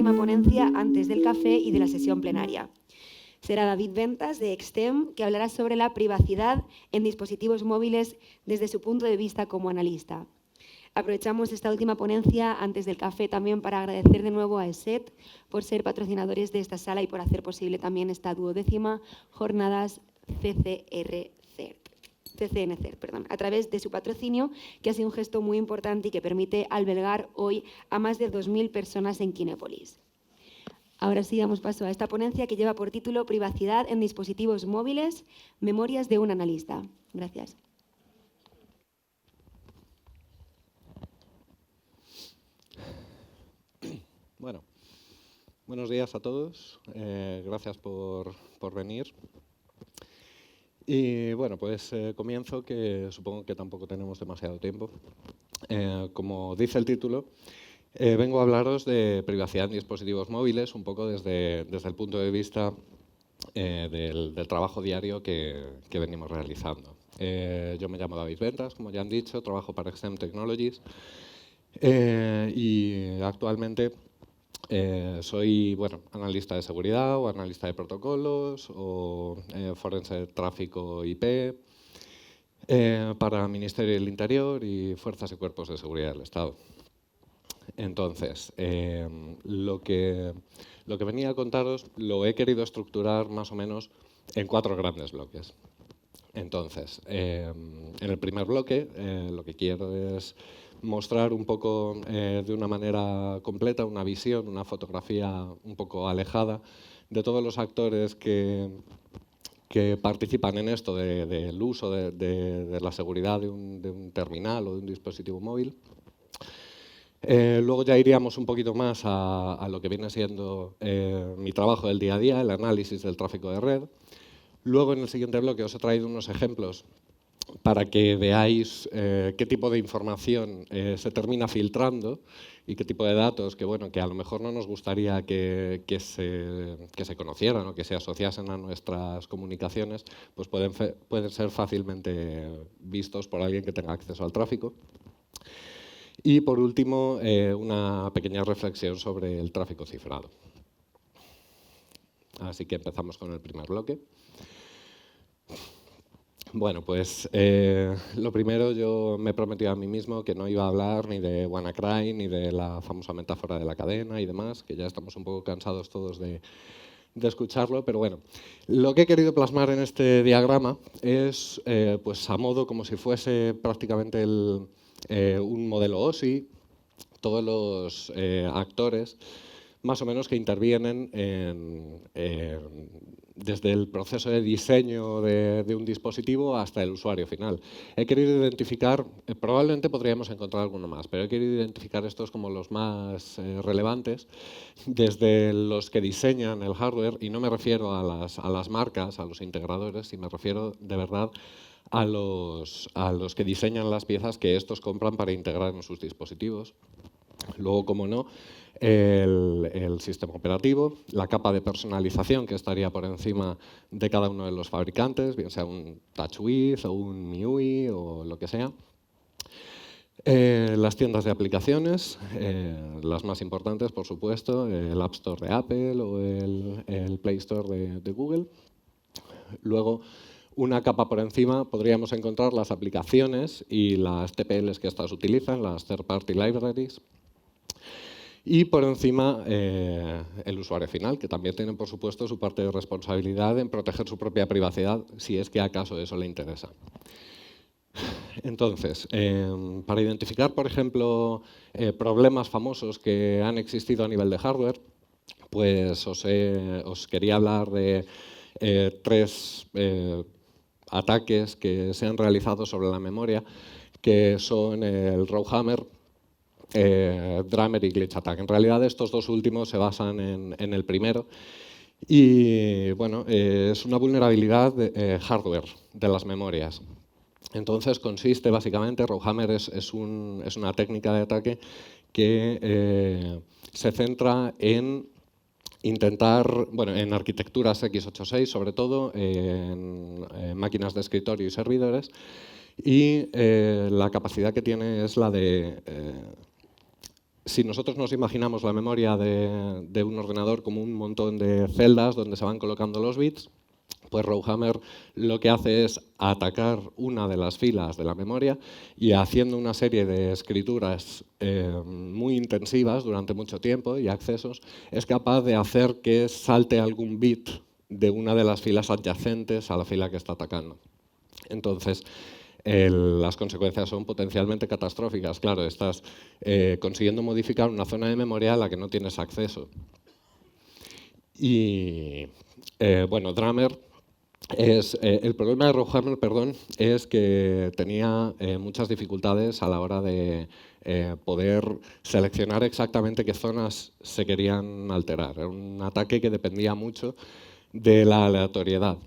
última ponencia antes del café y de la sesión plenaria. Será David Ventas, de Extem, que hablará sobre la privacidad en dispositivos móviles desde su punto de vista como analista. Aprovechamos esta última ponencia antes del café también para agradecer de nuevo a ESET por ser patrocinadores de esta sala y por hacer posible también esta 12ª jornadas CCNCERT, a través de su patrocinio, que ha sido un gesto muy importante y que permite albergar hoy a más de 2.000 personas en Kinépolis. Ahora sí damos paso a esta ponencia que lleva por título Privacidad en dispositivos móviles, memorias de un analista. Gracias. Bueno, buenos días a todos. Gracias por venir. Y bueno, pues comienzo, que supongo que tampoco tenemos demasiado tiempo. Como dice el título, vengo a hablaros de privacidad en dispositivos móviles, un poco desde el punto de vista del trabajo diario que venimos realizando. Yo me llamo David Ventas, como ya han dicho, trabajo para Extem Technologies y actualmente soy analista de seguridad o analista de protocolos o forense de tráfico IP para el Ministerio del Interior y Fuerzas y Cuerpos de Seguridad del Estado. Entonces, lo que venía a contaros lo he querido estructurar más o menos en 4 grandes bloques. Entonces, en el primer bloque lo que quiero es mostrar un poco de una manera completa una visión, una fotografía un poco alejada de todos los actores que participan en esto del uso de la seguridad de un terminal o de un dispositivo móvil. Luego ya iríamos un poquito más a lo que viene siendo mi trabajo del día a día, el análisis del tráfico de red. Luego, en el siguiente bloque, os he traído unos ejemplos para que veáis qué tipo de información se termina filtrando y qué tipo de datos que a lo mejor no nos gustaría que se conocieran o que se asociasen a nuestras comunicaciones, pues pueden ser fácilmente vistos por alguien que tenga acceso al tráfico. Y, por último, una pequeña reflexión sobre el tráfico cifrado. Así que empezamos con el primer bloque. Bueno, pues lo primero, yo me he prometido a mí mismo que no iba a hablar ni de WannaCry, ni de la famosa metáfora de la cadena y demás, que ya estamos un poco cansados todos de escucharlo, pero bueno, lo que he querido plasmar en este diagrama es, pues a modo como si fuese prácticamente un modelo OSI, todos los actores más o menos que intervienen desde el proceso de diseño de un dispositivo hasta el usuario final. He querido identificar, probablemente podríamos encontrar alguno más, pero he querido identificar estos como los más relevantes, desde los que diseñan el hardware, y no me refiero a las marcas, a los integradores, sino me refiero de verdad a los que diseñan las piezas que estos compran para integrar en sus dispositivos. Luego, como no, el sistema operativo, la capa de personalización que estaría por encima de cada uno de los fabricantes, bien sea un TouchWiz o un MIUI o lo que sea. Las tiendas de aplicaciones, las más importantes, por supuesto, el App Store de Apple o el Play Store de Google. Luego, una capa por encima, podríamos encontrar las aplicaciones y las TPLs que estas utilizan, las Third Party Libraries. Y por encima, el usuario final, que también tiene, por supuesto, su parte de responsabilidad en proteger su propia privacidad, si es que acaso eso le interesa. Entonces, para identificar, por ejemplo, problemas famosos que han existido a nivel de hardware, pues os quería hablar de 3 ataques que se han realizado sobre la memoria, que son el Rowhammer, Drummer y Glitch Attack. En realidad, estos 2 últimos se basan en el primero. Y bueno, es una vulnerabilidad de hardware de las memorias. Entonces, consiste básicamente, Rowhammer es una técnica de ataque que se centra en intentar, en arquitecturas x86, sobre todo, en máquinas de escritorio y servidores, y la capacidad que tiene es la de si nosotros nos imaginamos la memoria de un ordenador como un montón de celdas donde se van colocando los bits, pues Rowhammer lo que hace es atacar una de las filas de la memoria y haciendo una serie de escrituras muy intensivas durante mucho tiempo y accesos, es capaz de hacer que salte algún bit de una de las filas adyacentes a la fila que está atacando. Entonces, las consecuencias son potencialmente catastróficas. Claro, estás consiguiendo modificar una zona de memoria a la que no tienes acceso. Y bueno, Drummer el problema de Rowhammer, perdón, es que tenía muchas dificultades a la hora de poder seleccionar exactamente qué zonas se querían alterar. Era un ataque que dependía mucho de la aleatoriedad.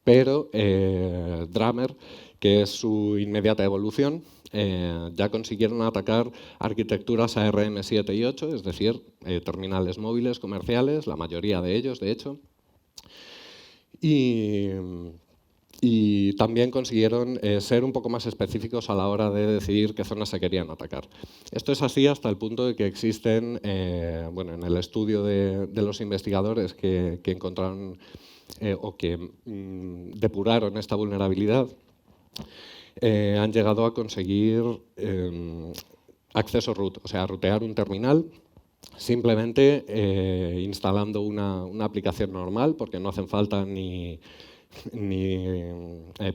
Pero Drummer, que es su inmediata evolución, ya consiguieron atacar arquitecturas ARM7 y 8, es decir, terminales móviles comerciales, la mayoría de ellos, de hecho. Y también consiguieron ser un poco más específicos a la hora de decidir qué zonas se querían atacar. Esto es así hasta el punto de que existen, bueno, en el estudio de los investigadores que encontraron o que depuraron esta vulnerabilidad, han llegado a conseguir acceso root, o sea, rutear un terminal simplemente instalando una aplicación normal, porque no hacen falta ni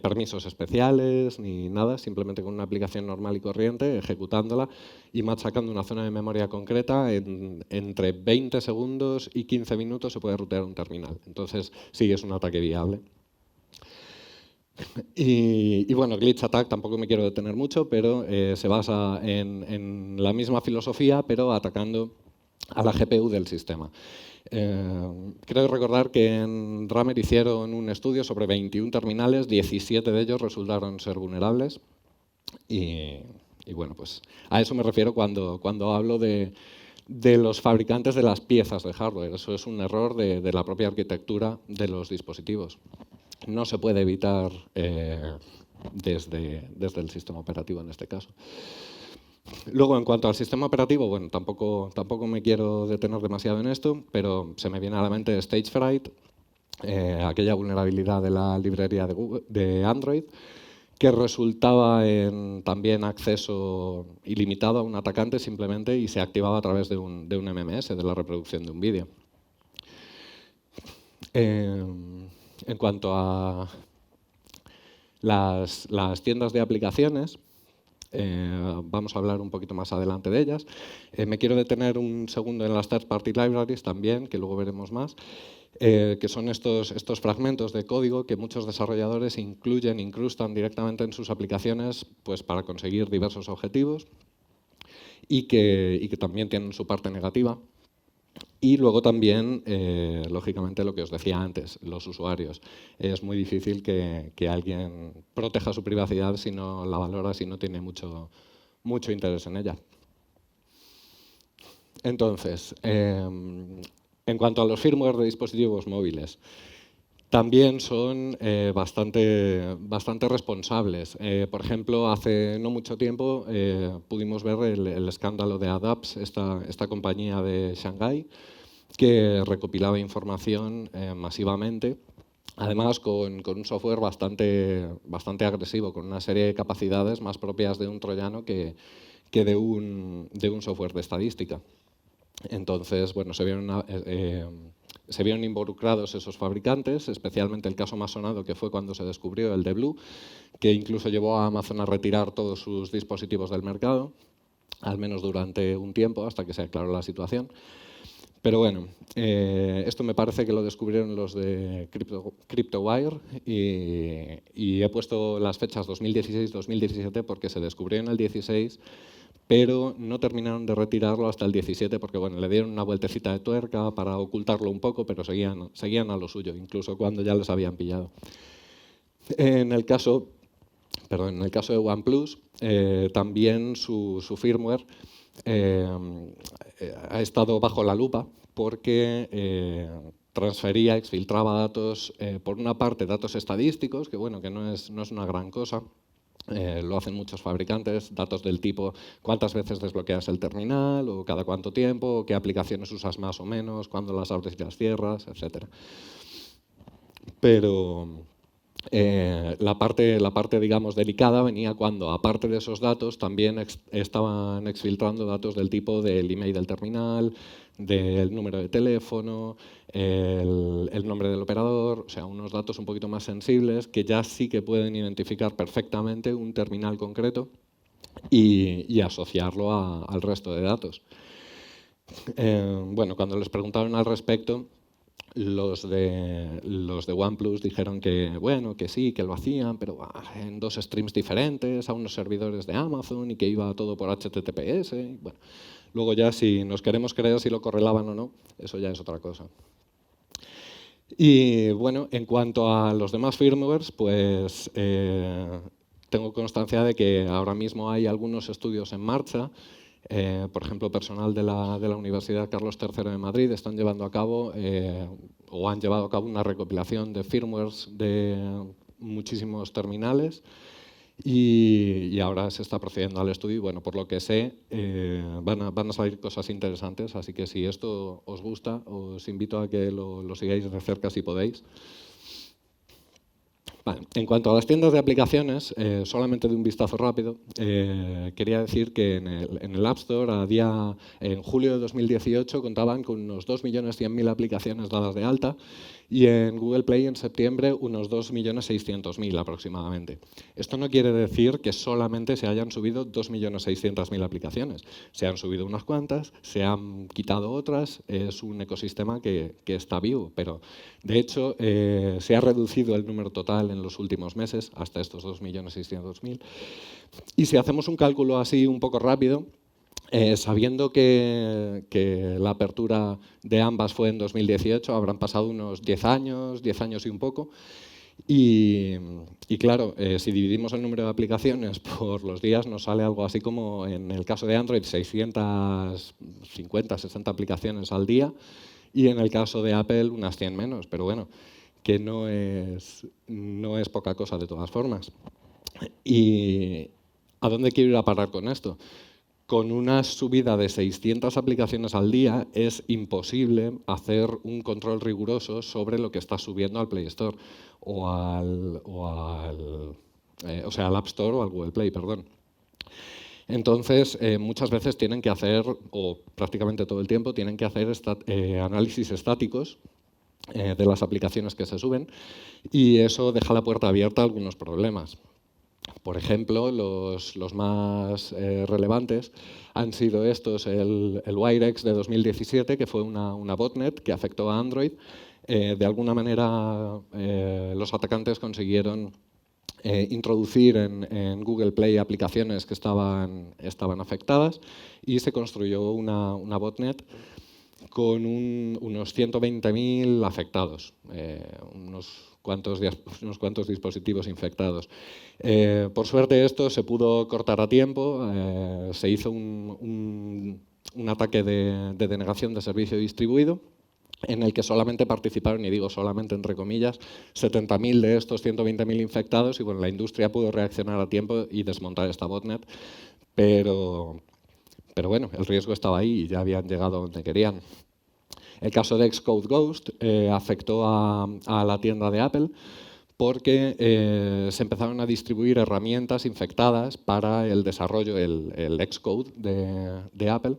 permisos especiales, ni nada, simplemente con una aplicación normal y corriente, ejecutándola y machacando una zona de memoria concreta, entre 20 segundos y 15 minutos se puede rutear un terminal. Entonces, sí, es un ataque viable. Y bueno, Glitch Attack tampoco me quiero detener mucho, pero se basa en la misma filosofía, pero atacando a la GPU del sistema. Creo recordar que en Drummer hicieron un estudio sobre 21 terminales, 17 de ellos resultaron ser vulnerables. Y bueno, pues a eso me refiero cuando hablo de los fabricantes de las piezas de hardware. Eso es un error de la propia arquitectura de los dispositivos. No se puede evitar desde el sistema operativo en este caso. Luego, en cuanto al sistema operativo, bueno, tampoco me quiero detener demasiado en esto, pero se me viene a la mente Stagefright, aquella vulnerabilidad de la librería de Android, que resultaba en también acceso ilimitado a un atacante simplemente y se activaba a través de un MMS, de la reproducción de un vídeo. En cuanto a las tiendas de aplicaciones, vamos a hablar un poquito más adelante de ellas. Me quiero detener un segundo en las third-party libraries también, que luego veremos más, que son estos fragmentos de código que muchos desarrolladores incrustan directamente en sus aplicaciones pues, para conseguir diversos objetivos y que también tienen su parte negativa. Y luego también, lógicamente, lo que os decía antes, los usuarios. Es muy difícil que alguien proteja su privacidad si no la valora, si no tiene mucho interés en ella. Entonces, en cuanto a los firmware de dispositivos móviles, también son bastante responsables. Por ejemplo, hace no mucho tiempo pudimos ver el escándalo de Adapts, esta compañía de Shanghái, que recopilaba información masivamente, además con un software bastante agresivo, con una serie de capacidades más propias de un troyano que de un software de estadística. Entonces, bueno, se vieron involucrados esos fabricantes, especialmente el caso más sonado que fue cuando se descubrió el de Blue, que incluso llevó a Amazon a retirar todos sus dispositivos del mercado, al menos durante un tiempo, hasta que se aclaró la situación. Pero bueno, esto me parece que lo descubrieron los de CryptoWire y he puesto las fechas 2016-2017 porque se descubrió en el 16, pero no terminaron de retirarlo hasta el 17 porque bueno, le dieron una vueltecita de tuerca para ocultarlo un poco, pero seguían a lo suyo, incluso cuando ya les habían pillado. En el caso de OnePlus, también su firmware ha estado bajo la lupa porque transfería, exfiltraba datos, por una parte datos estadísticos, que bueno, que no es una gran cosa, Lo hacen muchos fabricantes, datos del tipo cuántas veces desbloqueas el terminal, o cada cuánto tiempo, o qué aplicaciones usas más o menos, cuándo las abres y las cierras, etc. Pero la parte, digamos, delicada venía cuando, aparte de esos datos, también estaban exfiltrando datos del tipo del email del terminal, del número de teléfono, el nombre del operador, o sea, unos datos un poquito más sensibles que ya sí que pueden identificar perfectamente un terminal concreto y asociarlo al resto de datos. Bueno, cuando les preguntaron al respecto, los de OnePlus dijeron que, bueno, que sí, que lo hacían, pero en 2 streams diferentes, a unos servidores de Amazon y que iba todo por HTTPS. Y, bueno, luego ya si nos queremos creer si lo correlaban o no, eso ya es otra cosa. Y bueno, en cuanto a los demás firmwares, pues tengo constancia de que ahora mismo hay algunos estudios en marcha. Por ejemplo, personal de la Universidad Carlos III de Madrid están llevando a cabo o han llevado a cabo una recopilación de firmwares de muchísimos terminales y ahora se está procediendo al estudio y, bueno, por lo que sé, van a salir cosas interesantes, así que si esto os gusta, os invito a que lo sigáis de cerca si podéis. Vale. En cuanto a las tiendas de aplicaciones, solamente de un vistazo rápido, quería decir que en el App Store en julio de 2018 contaban con unos 2.100.000 aplicaciones dadas de alta y en Google Play en septiembre unos 2.600.000 aproximadamente. Esto no quiere decir que solamente se hayan subido 2.600.000 aplicaciones. Se han subido unas cuantas, se han quitado otras, es un ecosistema que está vivo, pero de hecho se ha reducido el número total en los últimos meses hasta estos 2.600.000. Y si hacemos un cálculo así un poco rápido, sabiendo que la apertura de ambas fue en 2018, habrán pasado unos 10 años y un poco. Y claro, si dividimos el número de aplicaciones por los días, nos sale algo así como, en el caso de Android, 650, 60 aplicaciones al día, y en el caso de Apple, unas 100 menos. Pero bueno, que no es poca cosa de todas formas. ¿Y a dónde quiero ir a parar con esto? Con una subida de 600 aplicaciones al día es imposible hacer un control riguroso sobre lo que está subiendo al Play Store al App Store o al Google Play, perdón. Entonces, muchas veces tienen que hacer, o prácticamente todo el tiempo, tienen que hacer análisis estáticos de las aplicaciones que se suben y eso deja la puerta abierta a algunos problemas. Por ejemplo, los más relevantes han sido estos, el Wirex de 2017, que fue una botnet que afectó a Android. De alguna manera, los atacantes consiguieron introducir en Google Play aplicaciones que estaban afectadas y se construyó una botnet con unos 120.000 afectados, unos cuantos dispositivos infectados. Por suerte esto se pudo cortar a tiempo, se hizo un ataque de denegación de servicio distribuido en el que solamente participaron, y digo solamente entre comillas, 70.000 de estos 120.000 infectados y bueno, la industria pudo reaccionar a tiempo y desmontar esta botnet, pero bueno, el riesgo estaba ahí y ya habían llegado a donde querían. El caso de Xcode Ghost afectó a la tienda de Apple porque se empezaron a distribuir herramientas infectadas para el desarrollo, el Xcode de Apple.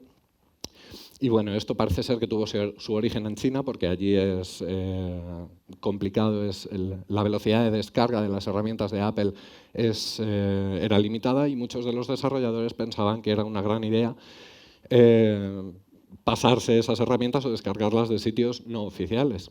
Y bueno, esto parece ser que tuvo su origen en China porque allí es complicado, la velocidad de descarga de las herramientas de Apple era limitada y muchos de los desarrolladores pensaban que era una gran idea pasarse esas herramientas o descargarlas de sitios no oficiales.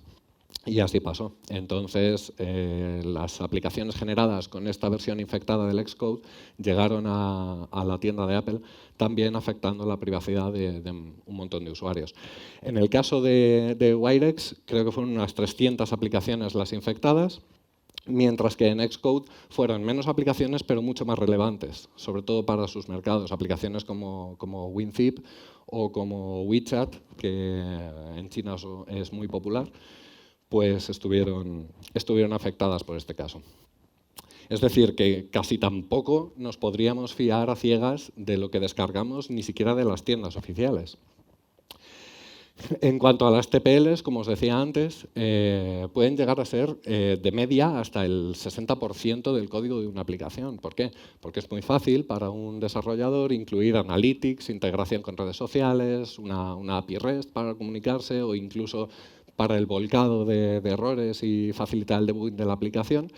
Y así pasó. Entonces, las aplicaciones generadas con esta versión infectada del Xcode llegaron a la tienda de Apple, también afectando la privacidad de un montón de usuarios. En el caso de Wirex, creo que fueron unas 300 aplicaciones las infectadas, mientras que en Xcode fueron menos aplicaciones, pero mucho más relevantes, sobre todo para sus mercados. Aplicaciones como WinZip o como WeChat, que en China es muy popular, pues estuvieron afectadas por este caso. Es decir, que casi tampoco nos podríamos fiar a ciegas de lo que descargamos, ni siquiera de las tiendas oficiales. En cuanto a las TPLs, como os decía antes, pueden llegar a ser de media hasta el 60% del código de una aplicación. ¿Por qué? Porque es muy fácil para un desarrollador incluir analytics, integración con redes sociales, una API REST para comunicarse o incluso para el volcado de errores y facilitar el debugging de la aplicación,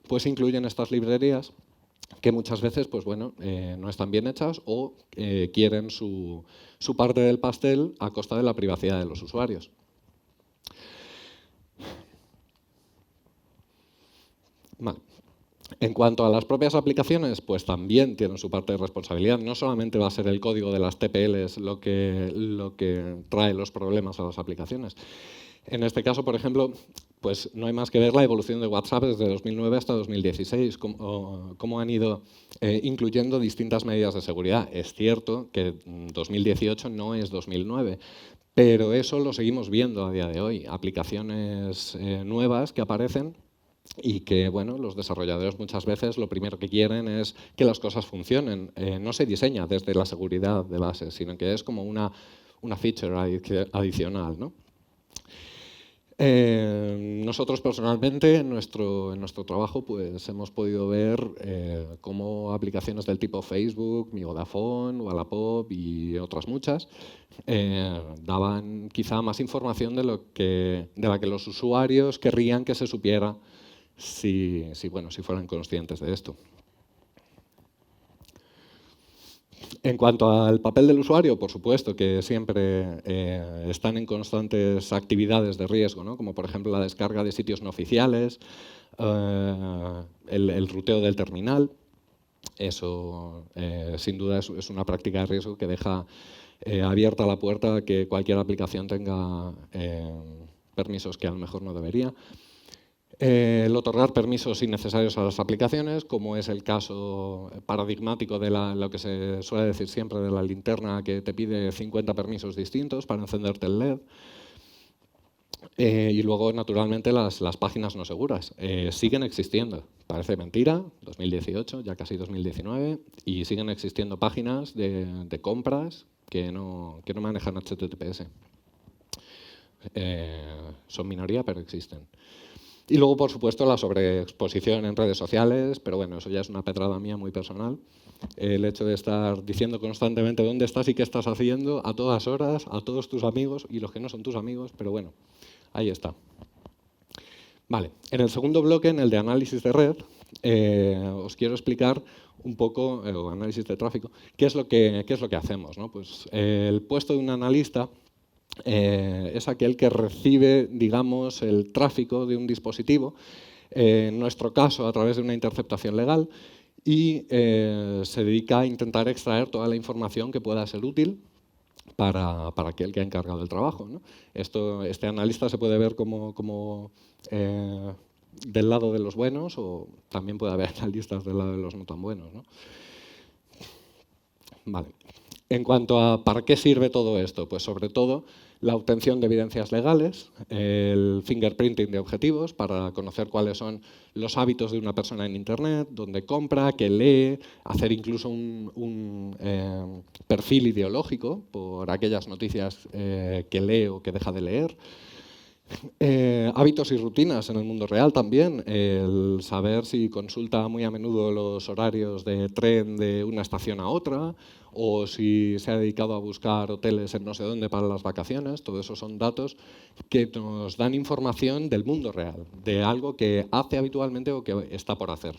pues incluyen estas librerías que muchas veces pues bueno, no están bien hechas o quieren su parte del pastel a costa de la privacidad de los usuarios. Vale. En cuanto a las propias aplicaciones, pues también tienen su parte de responsabilidad. No solamente va a ser el código de las TPLs lo que trae los problemas a las aplicaciones. En este caso, por ejemplo, pues no hay más que ver la evolución de WhatsApp desde 2009 hasta 2016, cómo han ido incluyendo distintas medidas de seguridad. Es cierto que 2018 no es 2009, pero eso lo seguimos viendo a día de hoy. Aplicaciones nuevas que aparecen y que bueno, los desarrolladores muchas veces lo primero que quieren es que las cosas funcionen. No se diseña desde la seguridad de base, sino que es como una feature adicional, ¿no? Nosotros personalmente en nuestro trabajo pues hemos podido ver cómo aplicaciones del tipo Facebook, Mi Vodafone, Wallapop y otras muchas daban quizá más información de la que los usuarios querrían que se supiera si fueran conscientes de esto. En cuanto al papel del usuario, por supuesto que siempre están en constantes actividades de riesgo, ¿no? Como por ejemplo la descarga de sitios no oficiales, el ruteo del terminal. Eso sin duda es una práctica de riesgo que deja abierta la puerta a que cualquier aplicación tenga permisos que a lo mejor no debería. El otorgar permisos innecesarios a las aplicaciones, como es el caso paradigmático de lo que se suele decir siempre de la linterna que te pide 50 permisos distintos para encenderte el LED. Y luego, naturalmente, las páginas no seguras. Siguen existiendo. Parece mentira, 2018, ya casi 2019, y siguen existiendo páginas de compras que no manejan HTTPS. Son minoría, pero existen. Y luego, por supuesto, la sobreexposición en redes sociales, pero bueno, eso ya es una pedrada mía muy personal. El hecho de estar diciendo constantemente dónde estás y qué estás haciendo a todas horas, a todos tus amigos y los que no son tus amigos, pero bueno, ahí está. Vale, en el segundo bloque, en el de análisis de red, os quiero explicar un poco, análisis de tráfico, qué es lo que hacemos, ¿no? Pues el puesto de un analista es aquel que recibe, digamos, el tráfico de un dispositivo, en nuestro caso a través de una interceptación legal, y se dedica a intentar extraer toda la información que pueda ser útil para aquel que ha encargado el trabajo, ¿no? Este analista se puede ver como del lado de los buenos o también puede haber analistas del lado de los no tan buenos, ¿no? Vale. En cuanto a para qué sirve todo esto, pues sobre todo la obtención de evidencias legales, el fingerprinting de objetivos para conocer cuáles son los hábitos de una persona en Internet, dónde compra, qué lee, hacer incluso un perfil ideológico por aquellas noticias que lee o que deja de leer. Hábitos y rutinas en el mundo real también, el saber si consulta muy a menudo los horarios de tren de una estación a otra o si se ha dedicado a buscar hoteles en no sé dónde para las vacaciones. Todo eso son datos que nos dan información del mundo real, de algo que hace habitualmente o que está por hacer.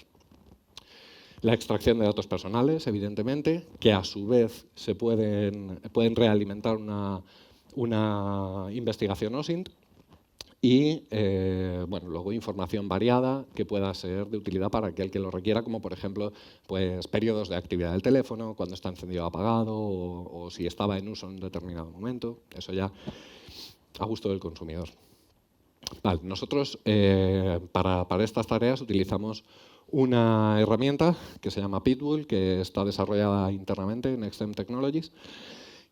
La extracción de datos personales, evidentemente, que a su vez se pueden realimentar una investigación OSINT. Y luego información variada que pueda ser de utilidad para aquel que lo requiera, como por ejemplo pues, periodos de actividad del teléfono, cuando está encendido o apagado, o si estaba en uso en un determinado momento. Eso ya a gusto del consumidor. Vale, nosotros para estas tareas utilizamos una herramienta que se llama Pitbull, que está desarrollada internamente en Extreme Technologies.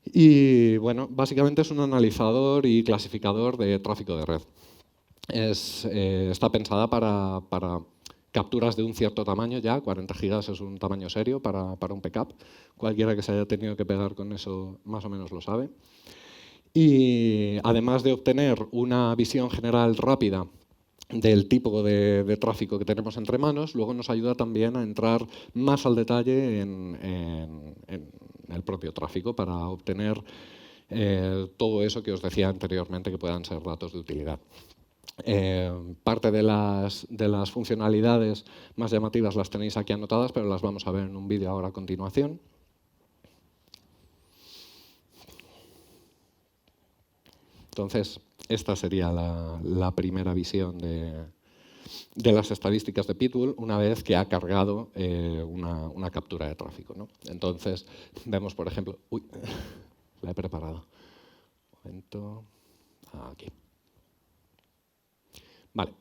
Y bueno, básicamente es un analizador y clasificador de tráfico de red. Está pensada para capturas de un cierto tamaño ya, 40 gigas es un tamaño serio para un backup. Cualquiera que se haya tenido que pegar con eso más o menos lo sabe. Y además de obtener una visión general rápida del tipo de tráfico que tenemos entre manos, luego nos ayuda también a entrar más al detalle en el propio tráfico para obtener todo eso que os decía anteriormente que puedan ser datos de utilidad. Parte de las funcionalidades más llamativas las tenéis aquí anotadas, pero las vamos a ver en un vídeo ahora a continuación. Entonces, esta sería la primera visión de las estadísticas de Pitbull una vez que ha cargado una captura de tráfico, ¿no? Entonces, vemos, por ejemplo... Uy, la he preparado. Un momento. Aquí. Vale.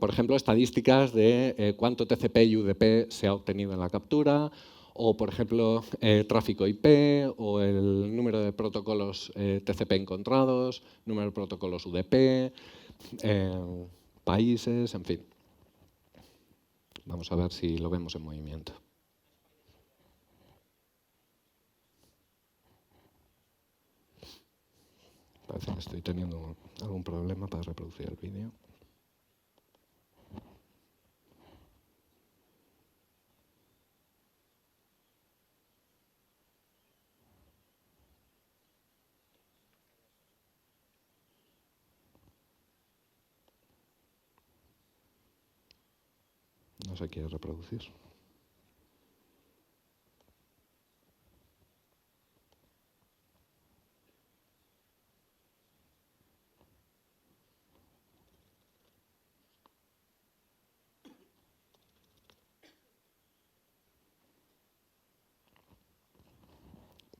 Por ejemplo, estadísticas de cuánto TCP y UDP se ha obtenido en la captura, o, por ejemplo, tráfico IP, o el número de protocolos TCP encontrados, número de protocolos UDP, países, en fin. Vamos a ver si lo vemos en movimiento. Parece que estoy teniendo algún problema para reproducir el vídeo. No se quiere reproducir.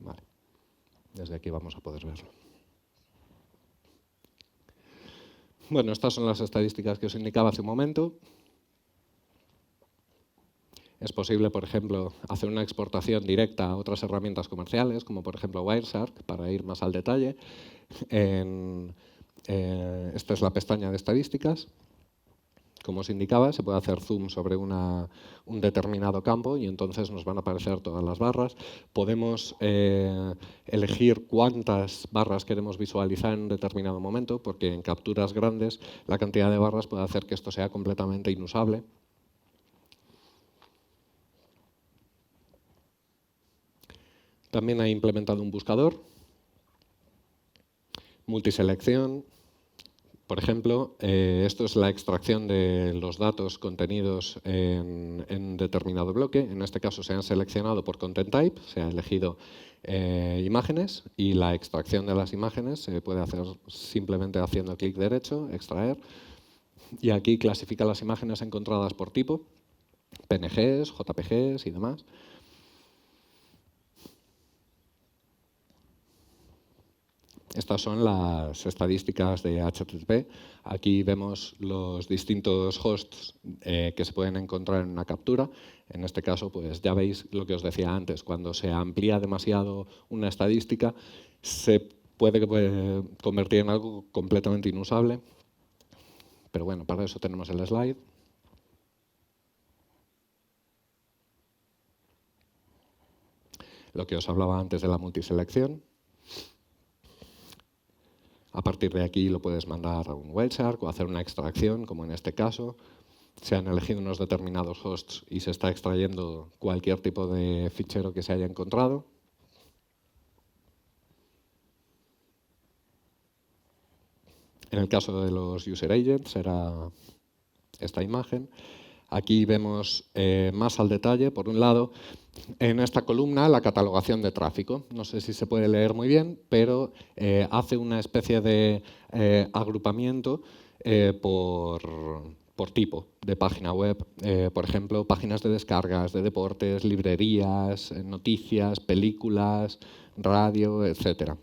Vale. Desde aquí vamos a poder verlo. Bueno, estas son las estadísticas que os indicaba hace un momento. Es posible, por ejemplo, hacer una exportación directa a otras herramientas comerciales, como por ejemplo Wireshark, para ir más al detalle. Esta es la pestaña de estadísticas. Como os indicaba, se puede hacer zoom sobre un determinado campo y entonces nos van a aparecer todas las barras. Podemos elegir cuántas barras queremos visualizar en un determinado momento, porque en capturas grandes la cantidad de barras puede hacer que esto sea completamente inusable. También ha implementado un buscador, multiselección. Por ejemplo, esto es la extracción de los datos contenidos en determinado bloque. En este caso se han seleccionado por content type, se ha elegido imágenes y la extracción de las imágenes se puede hacer simplemente haciendo clic derecho, extraer. Y aquí clasifica las imágenes encontradas por tipo, PNGs, JPGs y demás. Estas son las estadísticas de HTTP. Aquí vemos los distintos hosts que se pueden encontrar en una captura. En este caso, pues ya veis lo que os decía antes. Cuando se amplía demasiado una estadística, se puede convertir en algo completamente inusable. Pero bueno, para eso tenemos el slide. Lo que os hablaba antes de la multiselección. A partir de aquí lo puedes mandar a un Wireshark o hacer una extracción, como en este caso. Se han elegido unos determinados hosts y se está extrayendo cualquier tipo de fichero que se haya encontrado. En el caso de los user agents será esta imagen. Aquí vemos más al detalle, por un lado, en esta columna la catalogación de tráfico. No sé si se puede leer muy bien, pero hace una especie de agrupamiento por tipo de página web. Por ejemplo, páginas de descargas, de deportes, librerías, noticias, películas, radio, etcétera.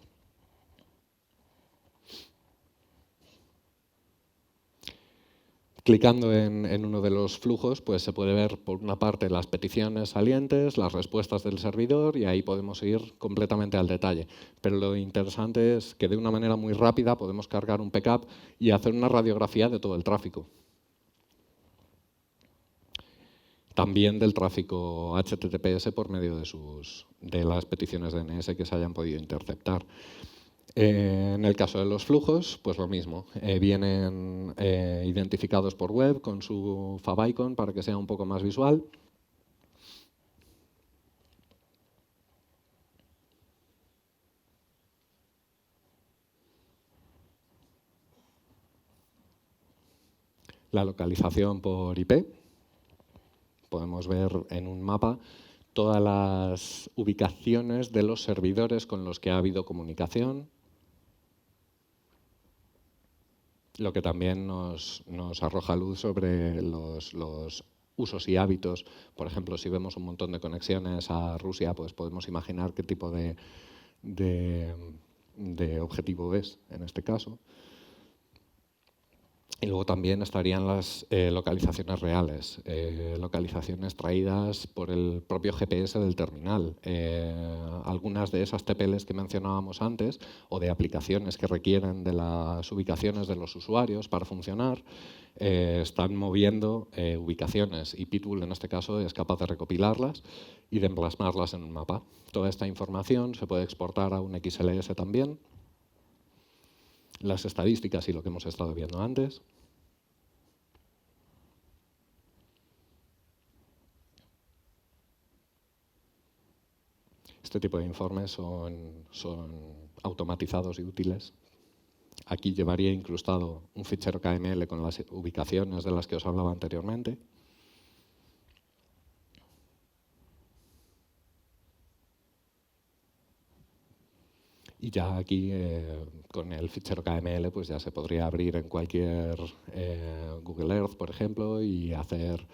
Clicando en uno de los flujos, pues se puede ver por una parte las peticiones salientes, las respuestas del servidor y ahí podemos ir completamente al detalle. Pero lo interesante es que de una manera muy rápida podemos cargar un backup y hacer una radiografía de todo el tráfico. también del tráfico HTTPS por medio de las peticiones DNS que se hayan podido interceptar. En el caso de los flujos, pues lo mismo. Vienen identificados por web con su favicon para que sea un poco más visual. La localización por IP. Podemos ver en un mapa todas las ubicaciones de los servidores con los que ha habido comunicación, lo que también nos arroja luz sobre los usos y hábitos. Por ejemplo, si vemos un montón de conexiones a Rusia, pues podemos imaginar qué tipo de objetivo es en este caso. Y luego también estarían las localizaciones reales, localizaciones traídas por el propio GPS del terminal. Algunas de esas TPLs que mencionábamos antes o de aplicaciones que requieren de las ubicaciones de los usuarios para funcionar, están moviendo ubicaciones y Pitbull en este caso es capaz de recopilarlas y de plasmarlas en un mapa. Toda esta información se puede exportar a un XLS también. Las estadísticas y lo que hemos estado viendo antes. Este tipo de informes son automatizados y útiles. Aquí llevaría incrustado un fichero KML con las ubicaciones de las que os hablaba anteriormente. Y ya aquí, con el fichero KML, pues ya se podría abrir en cualquier Google Earth, por ejemplo, y hacer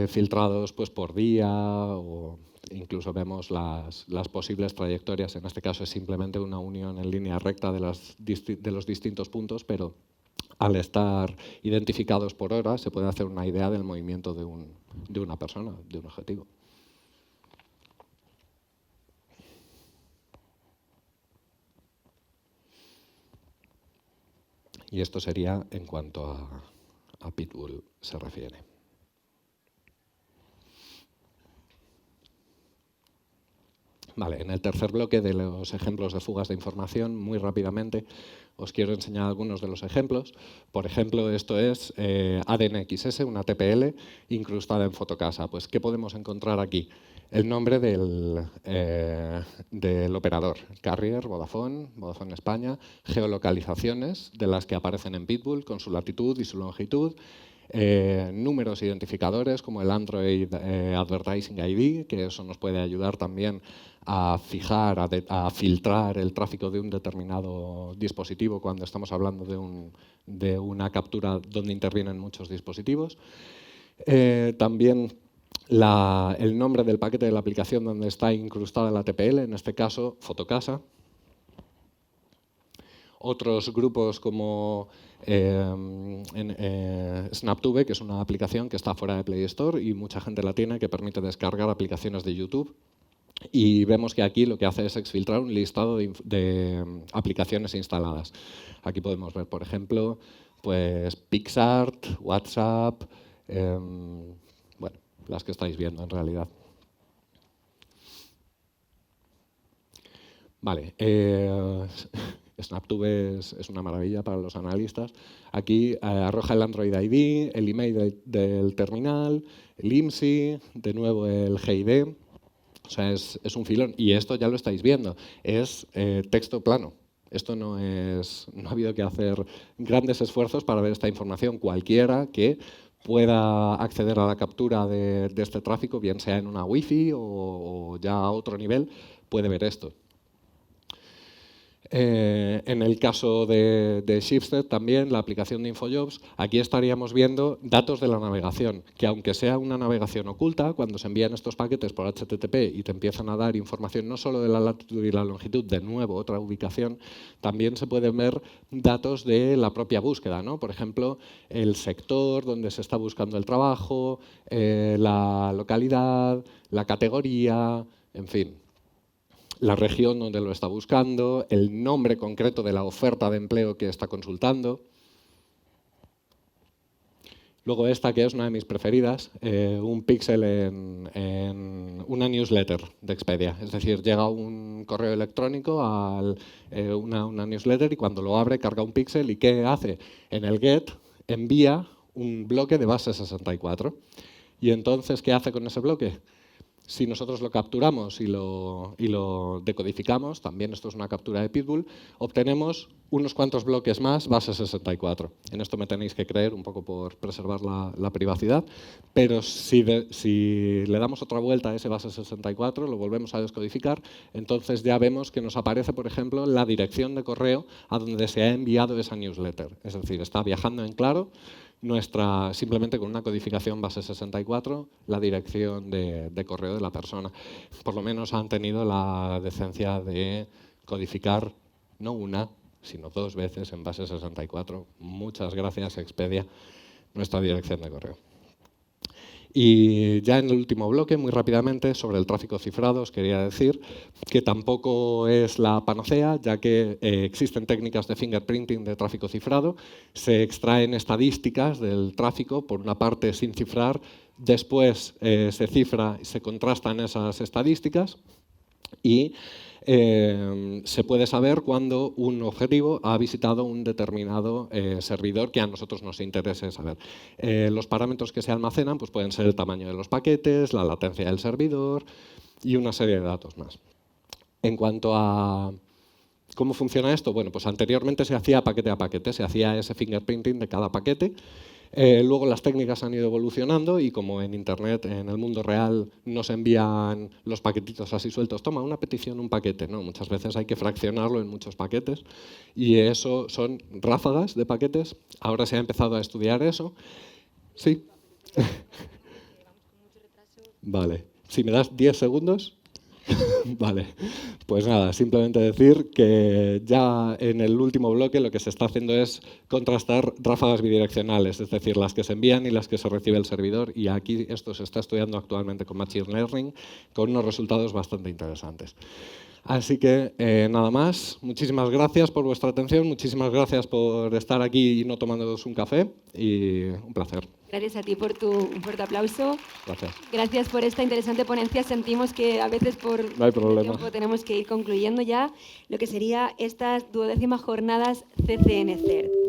filtrados pues, por día, o incluso vemos las posibles trayectorias. En este caso es simplemente una unión en línea recta de los distintos puntos, pero al estar identificados por hora se puede hacer una idea del movimiento de una persona, de un objetivo. Y esto sería en cuanto a Pitbull se refiere. Vale, en el tercer bloque de los ejemplos de fugas de información, muy rápidamente os quiero enseñar algunos de los ejemplos. Por ejemplo, esto es ADNXS, una TPL incrustada en Fotocasa. Pues, ¿qué podemos encontrar aquí? El nombre del operador, Carrier, Vodafone España, geolocalizaciones de las que aparecen en Pitbull con su latitud y su longitud, números identificadores como el Android Advertising ID, que eso nos puede ayudar también a fijar, a filtrar el tráfico de un determinado dispositivo cuando estamos hablando de una captura donde intervienen muchos dispositivos. También el nombre del paquete de la aplicación donde está incrustada la TPL, en este caso Fotocasa. Otros grupos como SnapTube, que es una aplicación que está fuera de Play Store y mucha gente la tiene, que permite descargar aplicaciones de YouTube. Y vemos que aquí lo que hace es exfiltrar un listado de aplicaciones instaladas. Aquí podemos ver, por ejemplo, pues PixArt, WhatsApp, bueno, las que estáis viendo en realidad. Vale, SnapTube es una maravilla para los analistas. Aquí arroja el Android ID, el email del terminal, el IMSI, de nuevo el GID. O sea, es un filón. Y esto ya lo estáis viendo. Es texto plano. Esto no ha habido que hacer grandes esfuerzos para ver esta información. Cualquiera que pueda acceder a la captura de este tráfico, bien sea en una Wi-Fi o ya a otro nivel, puede ver esto. En el caso de Shipstead también, la aplicación de InfoJobs, aquí estaríamos viendo datos de la navegación, que aunque sea una navegación oculta, cuando se envían estos paquetes por HTTP y te empiezan a dar información no solo de la latitud y la longitud, de nuevo otra ubicación, también se pueden ver datos de la propia búsqueda, ¿no? Por ejemplo, el sector donde se está buscando el trabajo, la localidad, la categoría, en fin, la región donde lo está buscando, el nombre concreto de la oferta de empleo que está consultando. Luego esta, que es una de mis preferidas, un píxel en una newsletter de Expedia. Es decir, llega un correo electrónico a una newsletter y cuando lo abre carga un píxel. ¿Y qué hace? En el get envía un bloque de base 64. ¿Y entonces qué hace con ese bloque? Si nosotros lo capturamos y lo decodificamos, también esto es una captura de Pitbull, obtenemos unos cuantos bloques más base 64. En esto me tenéis que creer un poco por preservar la privacidad, pero si le damos otra vuelta a ese base 64, lo volvemos a descodificar, entonces ya vemos que nos aparece, por ejemplo, la dirección de correo a donde se ha enviado esa newsletter. Es decir, está viajando en claro simplemente con una codificación base 64, la dirección de correo de la persona. Por lo menos han tenido la decencia de codificar no una, sino 2 veces en base 64. Muchas gracias, Expedia, nuestra dirección de correo. Y ya en el último bloque, muy rápidamente, sobre el tráfico cifrado, os quería decir que tampoco es la panacea, ya que existen técnicas de fingerprinting de tráfico cifrado, se extraen estadísticas del tráfico, por una parte sin cifrar, después se cifra y se contrastan esas estadísticas y se puede saber cuándo un objetivo ha visitado un determinado servidor que a nosotros nos interese saber. Los parámetros que se almacenan pues pueden ser el tamaño de los paquetes, la latencia del servidor y una serie de datos más. En cuanto a cómo funciona esto, bueno, pues anteriormente se hacía paquete a paquete, se hacía ese fingerprinting de cada paquete. Luego las técnicas han ido evolucionando y como en Internet, en el mundo real, no se envían los paquetitos así sueltos, toma una petición, un paquete, no, muchas veces hay que fraccionarlo en muchos paquetes y eso son ráfagas de paquetes. Ahora se ha empezado a estudiar eso. Sí. Vale, si me das 10 segundos. Vale, pues nada, simplemente decir que ya en el último bloque lo que se está haciendo es contrastar ráfagas bidireccionales, es decir, las que se envían y las que se recibe el servidor, y aquí esto se está estudiando actualmente con Machine Learning con unos resultados bastante interesantes. Así que nada más, muchísimas gracias por vuestra atención, muchísimas gracias por estar aquí y no tomándoos un café, y un placer. Gracias a ti por un fuerte aplauso. Gracias. Gracias por esta interesante ponencia. Sentimos que a veces por no hay problema. tiempo tenemos que ir concluyendo ya lo que sería estas 12ª jornadas CCN CERT.